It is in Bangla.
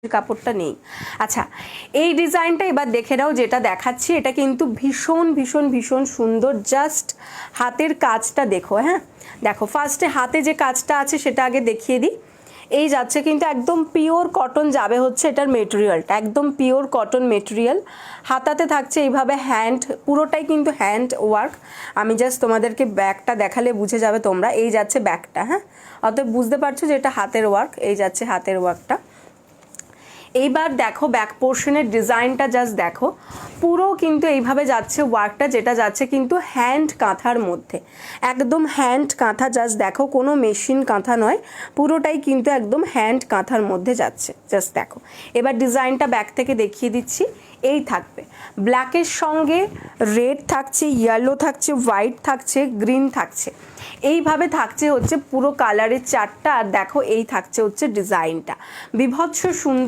কাপড়টা নেই। আচ্ছা, এই ডিজাইনটা এবার দেখে নাও, যেটা দেখাচ্ছি এটা কিন্তু ভীষণ ভীষণ ভীষণ সুন্দর। জাস্ট হাতের কাজটা দেখো। হ্যাঁ দেখো, ফার্স্টে হাতে যে কাজটা আছে সেটা আগে দেখিয়ে দিই। এই যাচ্ছে কিন্তু একদম পিওর কটন যাবে হচ্ছে এটার মেটেরিয়ালটা, একদম পিওর কটন মেটেরিয়াল। হাতাতে থাকছে এইভাবে হ্যান্ড, পুরোটাই কিন্তু হ্যান্ড ওয়ার্ক। আমি জাস্ট তোমাদেরকে ব্যাকটা দেখালে বুঝে যাবে তোমরা। এই যাচ্ছে ব্যাকটা। হ্যাঁ, অতএব বুঝতে পারছো যে এটা হাতের ওয়ার্ক। এই যাচ্ছে হাতের ওয়ার্কটা। এইবার দেখো ব্যাক পোর্শনের ডিজাইনটা জাস্ট দেখো, পুরো কিন্তু এইভাবে যাচ্ছে ওয়ার্কটা, যেটা যাচ্ছে কিন্তু হ্যান্ড কাঁথার মধ্যে, একদম হ্যান্ড কাঁথা। জাস্ট দেখো, কোনো মেশিন কাঁথা নয়, পুরোটাই কিন্তু একদম হ্যান্ড কাঁথার মধ্যে যাচ্ছে। জাস্ট দেখো, এবার ডিজাইনটা ব্যাক থেকে দেখিয়ে দিচ্ছি। এই থাকবে ব্ল্যাকের সঙ্গে রেড থাকছে, ইয়েলো থাকছে, হোয়াইট থাকছে, গ্রিন থাকছে, এইভাবে থাকছে হচ্ছে পুরো কালারের চারটা। আর দেখো এই থাকছে হচ্ছে ডিজাইনটা, বিভৎস সুন্দর।